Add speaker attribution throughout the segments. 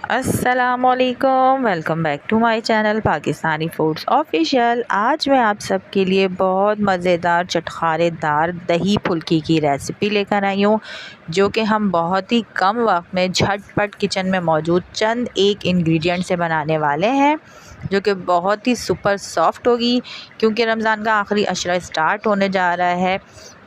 Speaker 1: अस्सलामुअलैकुम, welcome back to my channel Pakistani foods official. आज मैं आप सबके लिए बहुत मज़ेदार चटखारेदार दही फुल्की की रेसिपी लेकर आई हूँ, जो कि हम बहुत ही कम वक्त में झटपट किचन में मौजूद चंद एक इंग्रेडिएंट से बनाने वाले हैं, जो कि बहुत ही सुपर सॉफ्ट होगी। क्योंकि रमज़ान का आखिरी अशरा स्टार्ट होने जा रहा है,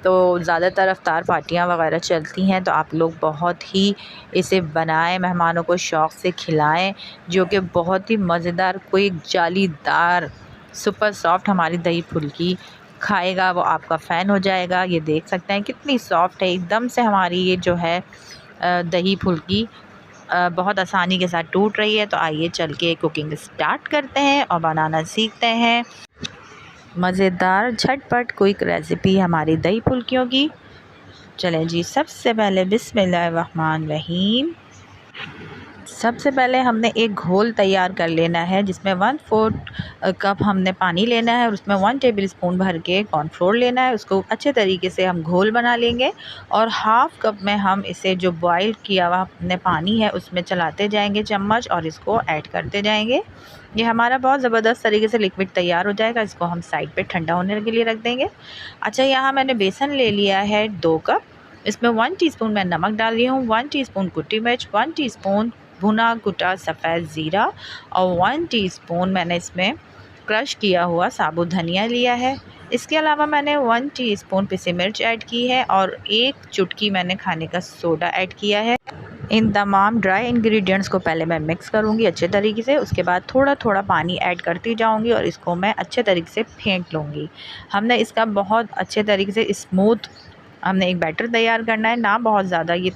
Speaker 1: तो ज़्यादातर अफ्तार पार्टियाँ वगैरह चलती हैं, तो आप लोग बहुत ही इसे बनाएं, मेहमानों को शौक़ से खिलाएं, जो कि बहुत ही मज़ेदार कोई जालीदार सुपर सॉफ्ट हमारी दही फुल्की खाएगा वो आपका फ़ैन हो जाएगा। ये देख सकते हैं कितनी सॉफ्ट है एकदम से हमारी ये जो है दही फुल्की बहुत आसानी के साथ टूट रही है। तो आइए चल के कुकिंग स्टार्ट करते हैं और बनाना सीखते हैं मज़ेदार झटपट क्विक रेसिपी हमारी दही फुल्कियों की। चलें जी, सबसे पहले बिस्मिल्लाहिर्रहमानिर्रहीम। सबसे पहले हमने एक घोल तैयार कर लेना है, जिसमें 1/4 कप हमने पानी लेना है और उसमें 1 टेबलस्पून भर के कॉर्नफ्लोर लेना है। उसको अच्छे तरीके से हम घोल बना लेंगे और हाफ़ कप में हम इसे जो बॉईल किया हुआ अपने पानी है उसमें चलाते जाएंगे चम्मच और इसको ऐड करते जाएंगे। ये हमारा बहुत ज़बरदस्त तरीके से लिक्विड तैयार हो जाएगा। इसको हम साइड पे ठंडा होने के लिए रख देंगे। अच्छा, यहाँ मैंने बेसन ले लिया है 2 कप। इसमें 1 टीस्पून मैं नमक डाल रही हूँ, 1 टीस्पून कुटी मिर्च, 1 टीस्पून भुना कुटा सफ़ेद ज़ीरा और 1 टीस्पून मैंने इसमें क्रश किया हुआ साबुत धनिया लिया है। इसके अलावा मैंने 1 टीस्पून पिसी मिर्च ऐड की है और 1 चुटकी मैंने खाने का सोडा ऐड किया है। इन तमाम ड्राई इंग्रेडिएंट्स को पहले मैं मिक्स करूंगी अच्छे तरीके से। उसके बाद थोड़ा थोड़ा पानी ऐड करती जाऊंगी और इसको मैं अच्छे तरीके से फेंट लूँगी। हमने इसका बहुत अच्छे तरीके से स्मूथ हमने एक बैटर तैयार करना है। ना बहुत ज़्यादा ये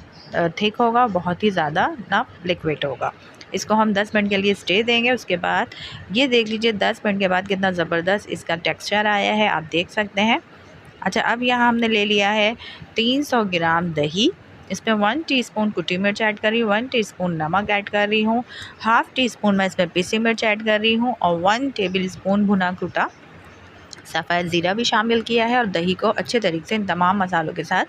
Speaker 1: थिक होगा, बहुत ही ज़्यादा ना लिक्विड होगा। इसको हम 10 मिनट के लिए स्टे देंगे। उसके बाद ये देख लीजिए 10 मिनट के बाद कितना ज़बरदस्त इसका टेक्सचर आया है, आप देख सकते हैं। अच्छा, अब यहाँ हमने ले लिया है 300 ग्राम दही। इसमें 1 टीस्पून कुटी मिर्च ऐड कर रही हूँ, 1 टीस्पून नमक ऐड कर रही हूँ, हाफ़ टीस्पून मैं इसमें पिसी मिर्च ऐड कर रही हूँ और 1 टेबलस्पून भुना कुटा सफ़ेद ज़ीरा भी शामिल किया है और दही को अच्छे तरीके से इन तमाम मसालों के साथ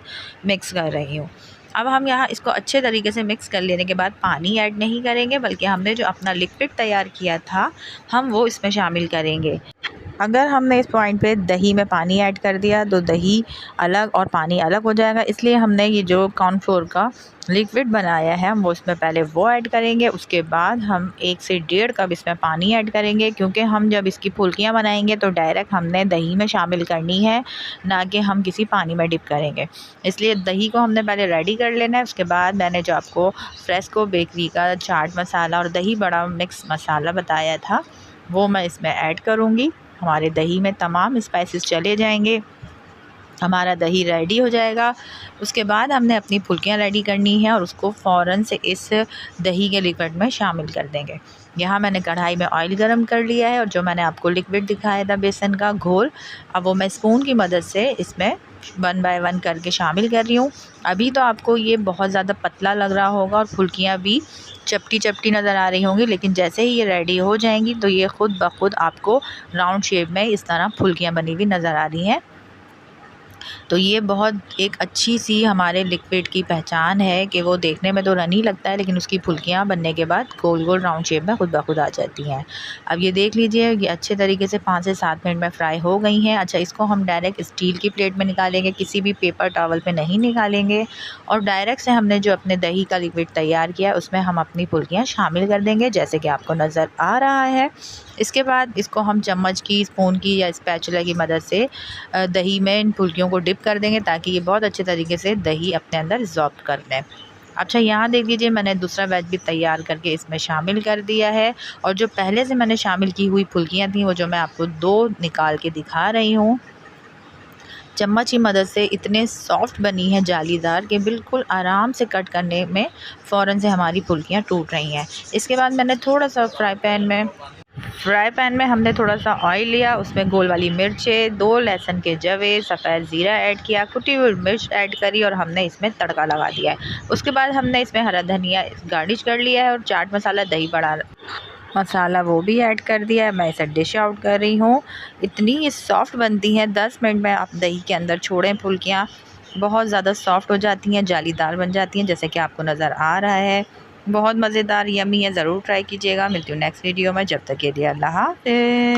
Speaker 1: मिक्स कर रही हूँ। अब हम यहाँ इसको अच्छे तरीके से मिक्स कर लेने के बाद पानी ऐड नहीं करेंगे, बल्कि हमने जो अपना लिक्विड तैयार किया था हम वो इसमें शामिल करेंगे। अगर हमने इस पॉइंट पे दही में पानी ऐड कर दिया तो दही अलग और पानी अलग हो जाएगा, इसलिए हमने ये जो कॉर्नफ्लोर का लिक्विड बनाया है हम वो इसमें पहले वो ऐड करेंगे। उसके बाद हम 1 से 1.5 कप इसमें पानी ऐड करेंगे, क्योंकि हम जब इसकी फुल्कियाँ बनाएंगे तो डायरेक्ट हमने दही में शामिल करनी है, ना कि हम किसी पानी में डिप करेंगे। इसलिए दही को हमने पहले रेडी कर लेना है। उसके बाद मैंने जो आपको फ्रेस्को बेकरी का चाट मसाला और दही बड़ा मिक्स मसाला बताया था वो मैं इसमें ऐड करूँगी। हमारे दही में तमाम स्पाइसेस चले जाएंगे, हमारा दही रेडी हो जाएगा। उसके बाद हमने अपनी फुल्कियाँ रेडी करनी है और उसको फ़ौरन से इस दही के लिक्विड में शामिल कर देंगे। यहाँ मैंने कढ़ाई में ऑयल गरम कर लिया है और जो मैंने आपको लिक्विड दिखाया था बेसन का घोल, अब वो मैं स्पून की मदद से इसमें 1 बाय 1 करके शामिल कर रही हूँ। अभी तो आपको ये बहुत ज़्यादा पतला लग रहा होगा और फुल्कियाँ भी चपटी चपटी नज़र आ रही होंगी, लेकिन जैसे ही ये रेडी हो जाएंगी तो ये ख़ुद ब खुद आपको राउंड शेप में इस तरह फुल्कियाँ बनी हुई नज़र आ रही हैं। तो ये बहुत एक अच्छी सी हमारे लिक्विड की पहचान है कि वो देखने में तो रनी लगता है, लेकिन उसकी फुल्कियाँ बनने के बाद गोल गोल राउंड शेप में खुद ब खुद आ जाती हैं। अब ये देख लीजिए ये अच्छे तरीके से 5 से 7 मिनट में फ्राई हो गई हैं। अच्छा, इसको हम डायरेक्ट स्टील की प्लेट में निकालेंगे, किसी भी पेपर टॉवल पे नहीं निकालेंगे और डायरेक्ट से हमने जो अपने दही का लिक्विड तैयार किया है उसमें हम अपनी फुल्कियाँ शामिल कर देंगे, जैसे कि आपको नज़र आ रहा है। इसके बाद इसको हम चम्मच की, स्पून की या स्पैचुला की मदद से दही में इन फुल्कियों को डिप कर देंगे, ताकि ये बहुत अच्छे तरीके से दही अपने अंदर एब्ज़ॉर्ब कर लें। अच्छा, यहाँ देख लीजिए मैंने दूसरा बैच भी तैयार करके इसमें शामिल कर दिया है और जो पहले से मैंने शामिल की हुई फुल्कियाँ थी वो जो मैं आपको 2 निकाल के दिखा रही हूँ, चम्मच की मदद से इतने सॉफ्ट बनी है जालीदार कि बिल्कुल आराम से कट करने में फ़ौरन से हमारी फुल्कियाँ टूट रही हैं। इसके बाद मैंने थोड़ा सा फ्राई पैन में हमने थोड़ा सा ऑयल लिया, उसमें गोल वाली मिर्चें, 2 लहसुन के जवे, सफ़ेद ज़ीरा ऐड किया, कुटी हुई मिर्च ऐड करी और हमने इसमें तड़का लगा दिया है। उसके बाद हमने इसमें हरा धनिया गार्निश कर लिया है और चाट मसाला, दही बड़ा मसाला वो भी ऐड कर दिया है। मैं इसे डिश आउट कर रही हूँ। इतनी ये सॉफ्ट बनती हैं, 10 मिनट में आप दही के अंदर छोड़ें फुल्कियाँ बहुत ज़्यादा सॉफ्ट हो जाती हैं, जालीदार बन जाती हैं, जैसे कि आपको नज़र आ रहा है। बहुत मज़ेदार यम्मी है, ज़रूर ट्राई कीजिएगा। मिलती हूँ नेक्स्ट वीडियो में, जब तक के लिए अल्लाह हाफ़िज़।